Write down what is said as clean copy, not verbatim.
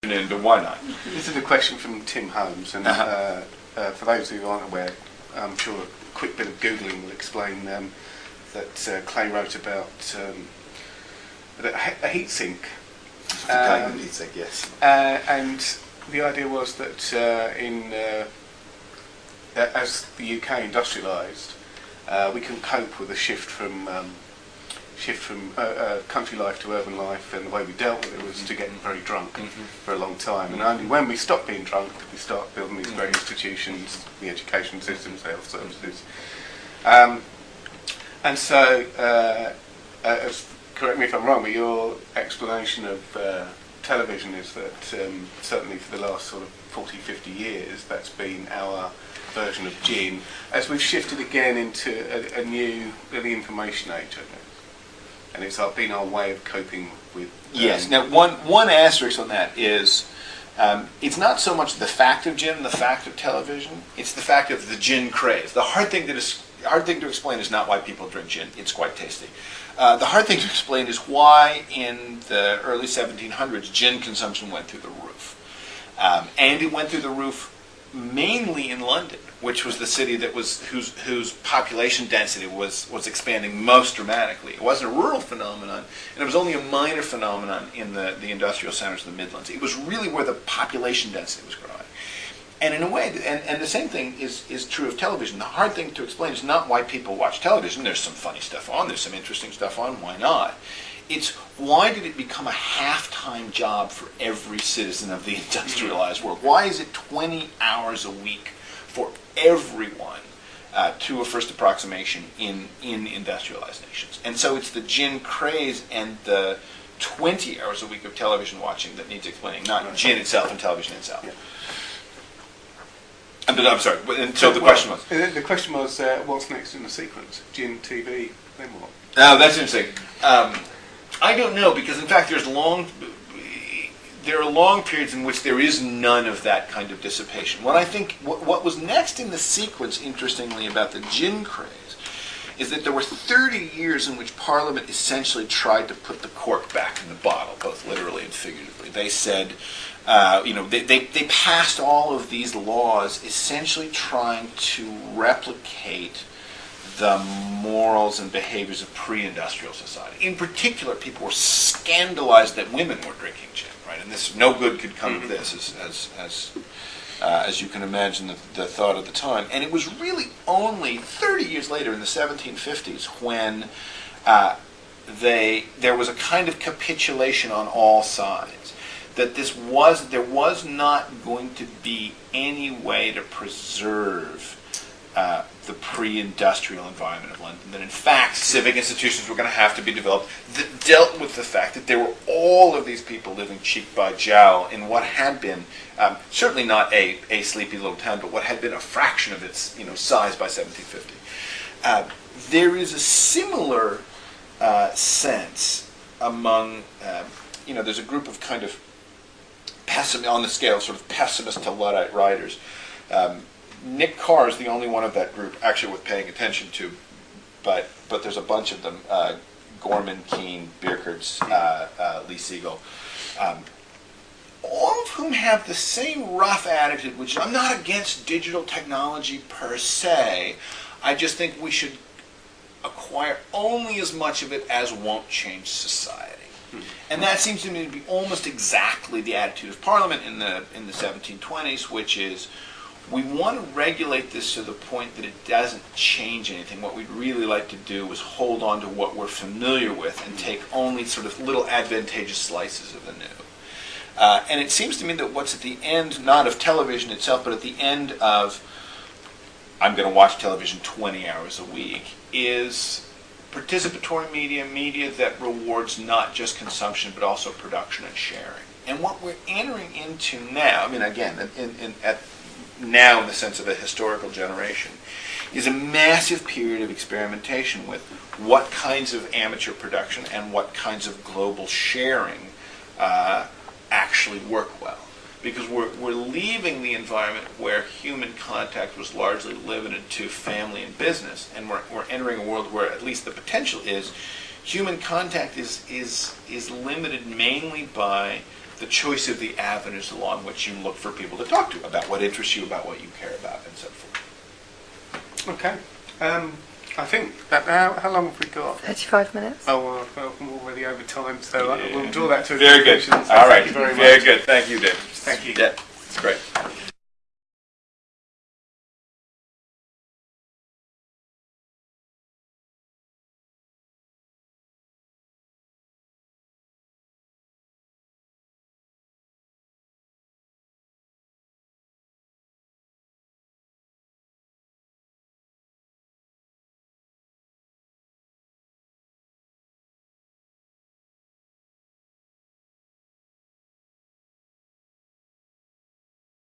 but why not? This is a question from Tim Holmes, and for those who aren't aware, I'm sure a quick bit of Googling will explain that Clay wrote about a heat sink. Heat sink, yes. And the idea was that as the UK industrialised, we can cope with a shift from country life to urban life, and the way we dealt with it was to get very drunk for a long time. And only when we stop being drunk did we start building these great institutions, the education systems, the health services. And so, correct me if I'm wrong, but your explanation of television is that certainly for the last sort of 40, 50 years, that's been our version of gin, as we've shifted again into a new, the information age, I guess. And it's been our way of coping with... Yes. Now, one asterisk on that is it's not so much the fact of gin and the fact of television, it's the fact of the gin craze. The hard thing to explain is not why people drink gin. It's quite tasty. The hard thing to explain is why in the early 1700s gin consumption went through the roof. And it went through the roof mainly in London, which was the city that was whose population density was expanding most dramatically. It wasn't a rural phenomenon, and it was only a minor phenomenon in the industrial centers of the Midlands. It was really where the population density was growing. And in a way, and the same thing is true of television. The hard thing to explain is not why people watch television. There's some funny stuff on, there's some interesting stuff on, why not? It's why did it become a half-time job for every citizen of the industrialized world? Why is it 20 hours a week for everyone to a first approximation in industrialized nations? And so it's the gin craze and the 20 hours a week of television watching that needs explaining, not gin itself and television itself. Yeah. I'm sorry, and so the question was? The question was, what's next in the sequence? Gin, TV, then what? Oh, that's interesting. I don't know, because in fact there are long periods in which there is none of that kind of dissipation. What I think, what was next in the sequence, interestingly, about the gin craze, is that there were 30 years in which Parliament essentially tried to put the cork back in the bottle, both literally and figuratively. They said, they passed all of these laws essentially trying to replicate the morals and behaviors of pre-industrial society. In particular, people were scandalized that women were drinking gin, right? And this, no good could come of this, as you can imagine the thought at the time. And it was really only 30 years later, in the 1750s, when there was a kind of capitulation on all sides, that there was not going to be any way to preserve the pre-industrial environment of London, that in fact civic institutions were going to have to be developed that dealt with the fact that there were all of these people living cheek by jowl in what had been, certainly not a sleepy little town, but what had been a fraction of its size by 1750. There is a similar sense among, there's a group of kind of on the scale, sort of pessimist to Luddite writers. Nick Carr is the only one of that group actually worth paying attention to, but there's a bunch of them, Gorman, Keane, Bierkerts, Lee Siegel, all of whom have the same rough attitude, which I'm not against digital technology per se, I just think we should acquire only as much of it as won't change society. And that seems to me to be almost exactly the attitude of Parliament in the 1720s, which is, we want to regulate this to the point that it doesn't change anything. What we'd really like to do is hold on to what we're familiar with and take only sort of little advantageous slices of the new. And it seems to me that what's at the end, not of television itself, but at the end of, I'm going to watch television 20 hours a week, is participatory media that rewards not just consumption but also production and sharing. And what we're entering into now, I mean, again, now in the sense of a historical generation, is a massive period of experimentation with what kinds of amateur production and what kinds of global sharing actually work well. Because we're leaving the environment where human contact was largely limited to family and business, and we're entering a world where at least the potential is human contact is limited mainly by the choice of the avenues along which you look for people to talk to about what interests you, about what you care about, and so forth. Okay. I think that how long have we got? 35 minutes. Oh, well, I'm already over time, so we'll draw that to a Very good. conclusion. So All right. Thank you very much. Very good. Thank you, Dave. Thank you. Yeah, it's great.